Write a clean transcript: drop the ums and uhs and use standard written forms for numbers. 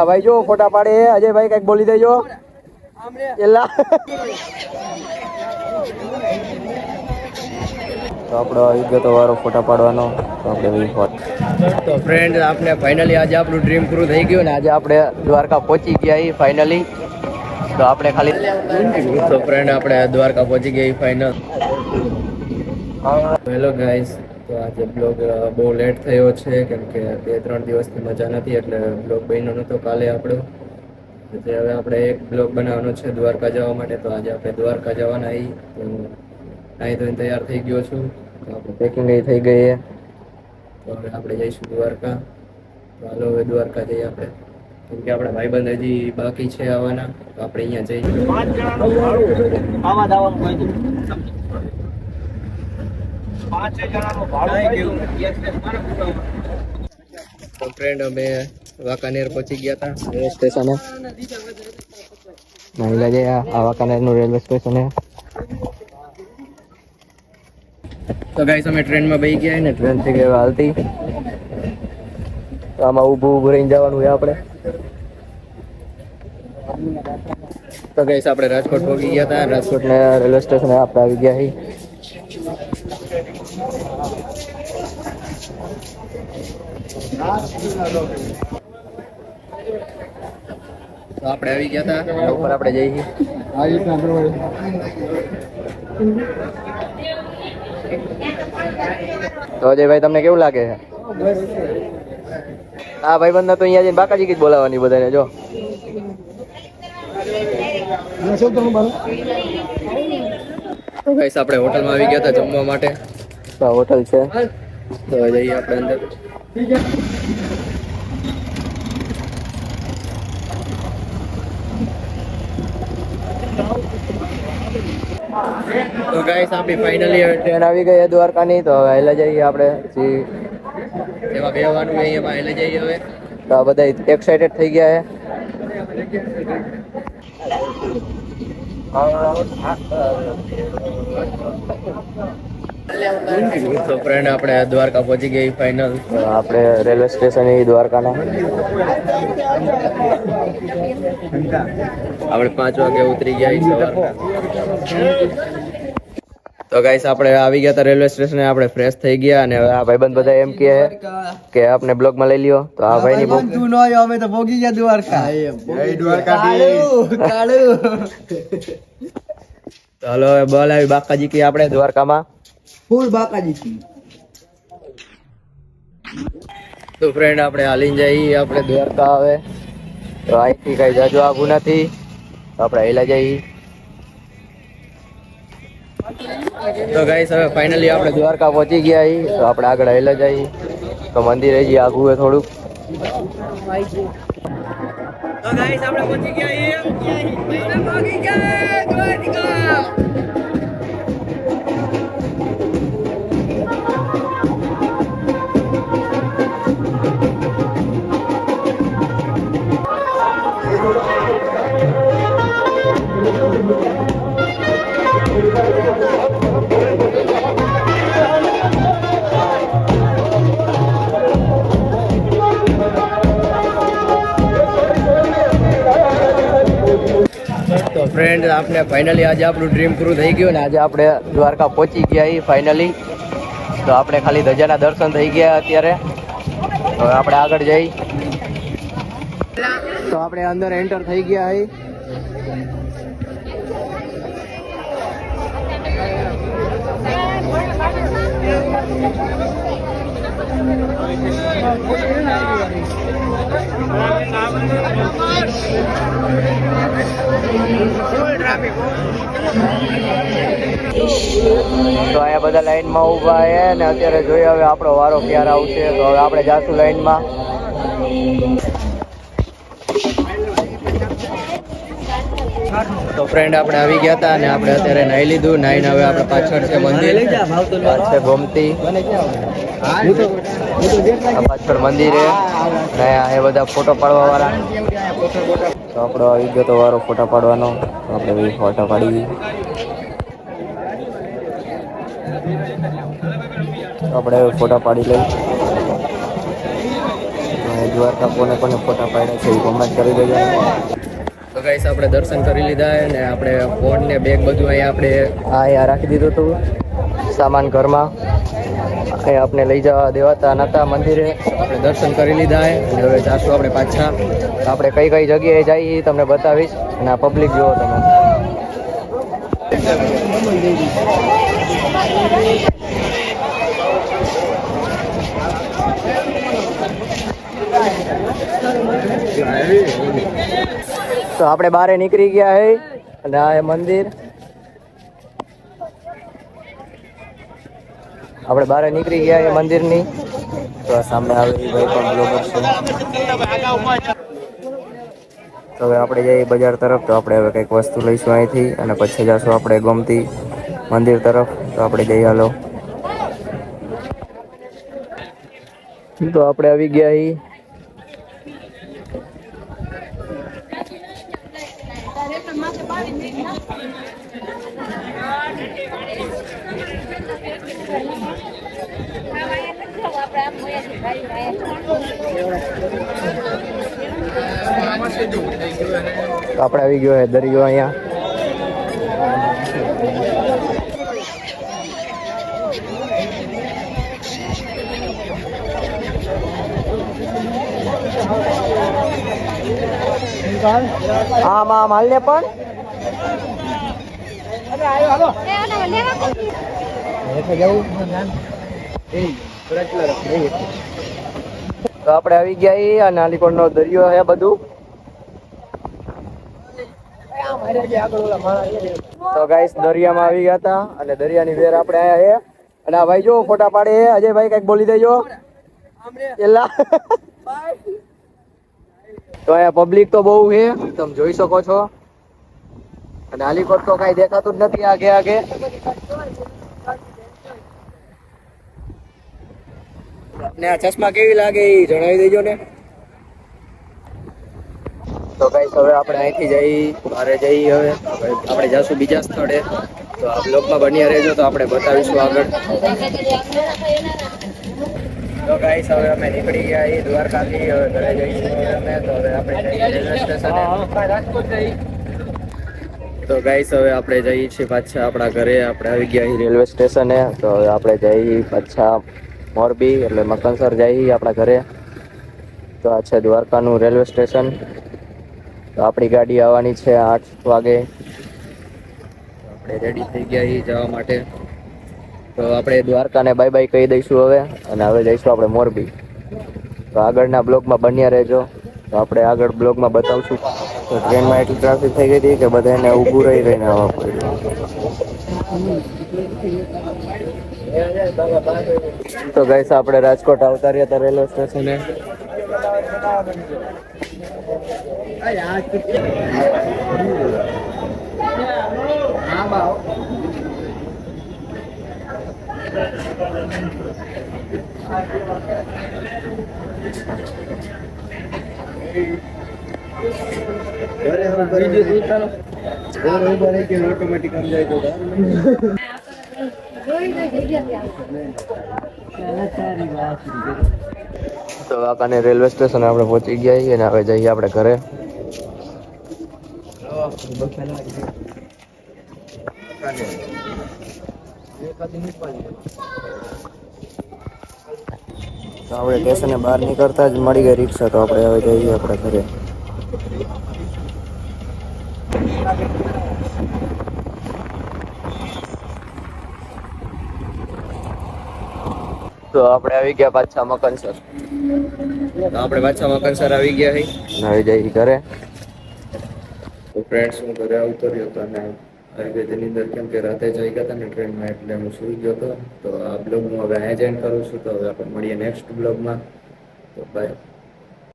ભાઈ જો ફોટા પાડે. અજયભાઈ કઈક બોલી દેજો. એલા તો આપણો આવી ગયો તો વારો ફોટા પાડવાનો. તો આપણે તો ફ્રેન્ડ આપણે ફાઇનલી આજે આપણું ડ્રીમ પૂરું થઈ ગયું ને આજે આપણે દ્વારકા પહોંચી ગયા ફાઇનલી. તો આપણે ખાલી તો ફ્રેન્ડ આપણે દ્વારકા પહોંચી ગયા ફાઇનલ. હેલો ગાઈસ, તો આજે બ્લોગ બહુ લેટ થયો છે કેમ કે 2-3 દિવસથી મજા નથી એટલે બ્લોગ બન્યો નહોતો કાલે આપણો. હવે આપણે એક બ્લોગ બનાવવાનો છે દ્વારકા જવા માટે. તો આજે આપણે દ્વારકા જવાના તો અહીં તો તૈયાર થઈ ગયો છું. તો આપણે પેકિંગ થઈ ગઈ છે. તો હવે આપણે જઈશું દ્વારકા. તો હાલો હવે દ્વારકા જઈએ આપણે કેમ કે આપણા ભાઈબંધ હજી બાકી છે આવવાના. તો આપણે અહીંયા જઈએ. તો ફ્રેન્ડ અમે વાંકાનેર પહોંચી ગયા હતા રેલવે સ્ટેશને. મહિલા જે આ વાંકાનેરનું રેલવે સ્ટેશન છે. તો ગાઈસ અમે ટ્રેનમાં બેસી ગયા ને ટ્રેન થઈ ગઈ હાલતી. તો આમાં ઊભું રહીને જવાનું છે આપણે. તો ગાઈસ આપણે રાજકોટ પહોંચી ગયા હતા. રાજકોટના રેલવે સ્ટેશને આપણે આવી ગયા છીએ. તો આપણે આવી ગયા હતા ઉપર આપણે જઈએ. તો અજયભાઈ તમને કેવું લાગે છે? હા ભાઈબંધ તો અહીંયા જઈને બાકાજી જ બોલાવવાની બધાને. જો તો ગાઈસ આપણે હોટલમાં આવી ગયા હતા જમવા માટે. તો હોટલ છે તો જઈએ આપણે અંદર. તો ગાઈસ આપણી ફાઇનલી ટ્રેન આવી ગઈ દ્વારકાની. તો હવે હેલા જઈએ આપણે જેમાં બેહવાનું હોય એમાં હેલા જઈએ હવે. તો આ બધા એક્સાઇટેડ થઈ ગયા છે. તો ફ્રેન્ડ આપણે દ્વારકા પહોંચી ગઈ ફાઇનલ. આપણે રેલવે સ્ટેશન દ્વારકાના આપણે 5 વાગે ઉતરી ગયા. તો ગાઈસ આપણે આવી ગયા હતા રેલવે સ્ટેશને. આપણે ફ્રેશ થઈ ગયા અને આ ભાઈબંધ બધા એમ કહે કે આપણે બ્લોગમાં લઈ લ્યો. તો આ ભાઈની બહુ તું ન આવ્યો અમે તો ભોગી ગયા દ્વારકા. જય દ્વારકા કાળુ. તો હાલો હવે બોલ આવી બાકાજી કી આપણે દ્વારકામાં ફૂલ બાકાજી કી. તો ફ્રેન્ડ આપણે હાલીને જઈએ આપણે દ્વારકા. હવે તો અહીંથી કઈ જાજુ આવું નથી. તો આપણે હેલા જઈએ. તો ગાઈસ હવે ફાઇનલી આપણે દ્વારકા પહોંચી ગયા છીએ. તો આપણે આગળ હેલા જઈએ. તો મંદિર હજી આગું હોય થોડુંક. તો ગાઈસ આપણે પહોંચી ગયા છીએ દ્વારકા. તો ફ્રેન્ડ આપણે ફાઇનલી આજે આપણું ડ્રીમ પૂરું થઈ ગયું ને આજે આપણે દ્વારકા પહોંચી ગયા છીએ ફાઇનલી. તો આપણે ખાલી ધજાના દર્શન થઈ ગયા અત્યારે. હવે આપણે આગળ જઈ. તો આપણે અંદર એન્ટર થઈ ગયા છીએ. તો અહીંયા બધા લાઈનમાં ઊભા છે ને અત્યારે જોઈએ હવે આપણો વારો ક્યારે આવશે. તો હવે આપણે જાશું લાઈનમાં. તો ફ્રેન્ડ આપણે આવી ગયા હતા અને આપણે અત્યારે નાહી લીધું. નાહીને હવે આપણે પાછળ છે મંદિર છે ગોમતી. પાછળ મંદિર છે એ બધા ફોટો પાડવા વાળા. તો આપણો આવી ગયો તો વારો ફોટા પાડવાનો. તો આપણે ફોટા પાડી. આપણે ફોટા પાડી લઈ. દ્વારકા કોને ફોટા પાડ્યા છે એ કોમેન્ટ કરી દેજો. તો ગાઈસ આપણે દર્શન કરી લીધા અને આપણે ફોન ને બેગ બધું અહીંયા રાખી દીધું હતું સામાન ઘરમાં. અહીં આપણે લઈ જવા દેવાતા નતા મંદિરે. આપણે દર્શન કરી લીધા અને હવે જાશું આપણે પાછા. આપણે કઈ કઈ જગ્યાએ જઈએ તમને બતાવીશ અને આ પબ્લિક જુઓ તમે. તો આપણે બહાર નીકળી ગયા હે અને આ મંદિર આપણે બહાર નીકળી ગયા એ મંદિરની. તો સામે આવે એ ભાઈ પણ બ્લોગર છે. તો હવે આપણે જઈએ બજાર તરફ. તો આપણે હવે કંઈક વસ્તુ લઈશું અહીંથી અને પછી જઈશું આપણે ગોમતી મંદિર તરફ. તો આપણે જઈએ હાલો. તો આપણે આવી ગયા અહીં. આપણે આવી ગયો હે દરિયો અહીંયા. આમ હાલ ને પણ તો આપણે આવી ગયા અને નાલીકોટ નો દરિયો હે બધું. તો ગાઈસ દરિયામાં આવી ગયા હતા અને દરિયાની વેર આપણે આયા છે અને આ ભાઈ જો ફોટા પાડે. અજયભાઈ કઈક બોલી દેજો. એલા તો અહીંયા પબ્લિક તો બહુ છે તમે જોઈ શકો છો. અને નાલીકોટ તો કઈ દેખાતું જ નથી આગે આગે. ને આ ચશ્મા કેવી લાગે એ જણાવી દેજો ને. તો ગાઈસ હવે આપણે અહીંથી જઈ બહારે જઈએ. હવે આપણે જાશું બીજા સ્થળે. તો આ બ્લોગમાં બન્યા રહેજો તો આપણે બતાવીશું આગળ. તો ગાઈસ હવે અમે નીકળી ગયા એ દ્વારકાથી. હવે ઘરે જઈશું અમે. તો હવે આપણે જઈએ રેલવે સ્ટેશને. તો ગાઈસ હવે આપણે જઈએ છીએ પાછા આપણા ઘરે. આપણે આવી ગયા રેલવે સ્ટેશને. તો હવે આપણે જઈએ પાછા મોરબી એટલે મકનસર જઈએ આપણા ઘરે. તો આ છે દ્વારકાનું રેલવે સ્ટેશન. તો આપણી ગાડી આવવાની છે 8 વાગે. આપણે રેડી થઈ ગયા છીએ જવા માટે. તો આપણે દ્વારકાને બાય બાય કહી દઈશું હવે અને હવે જઈશું આપણે મોરબી. તો આગળના બ્લોગમાં બન્યા રહેજો. તો આપણે આગળ બ્લોગમાં બતાવશું. તો ટ્રેનમાં એટલી ટ્રાફિક થઈ ગઈ હતી કે બધાને ઊભું રહીને આવવા પડ્યું. તો ગાઈસ આપણે રાજકોટ આવતા રહ્યા હતા રેલવે સ્ટેશને. ઓટોમેટિક આમ જાય તો તો વાંકાને રેલવે સ્ટેશન આપણે પહોંચી ગયા છીએ અને હવે જઈએ આપણે ઘરે. તો આપણે સ્ટેશને બહાર નીકળતા જ મળી ગઈ રિક્ષા. તો આપણે હવે જઈએ આપણે ઘરે. તો આપણે આવી ગયા પાછા મકનસર. તો આપણે પાછા મકનસર આવી ગયા છીએ હવે જઈએ ઘરે. તો ફ્રેન્ડ્સ હું ઘરે આવતો રહ્યો હતો અને આયુર્વેદની અંદર કેમ કે રાતે જઈ ગયા હતા ને ટ્રેનમાં એટલે હું સૂઈ ગયો હતો. તો આ બ્લોગ હું હવે અહીંયા જ એન્ડ કરું છું. તો હવે આપણે મળીએ નેક્સ્ટ બ્લોગમાં. તો બાય.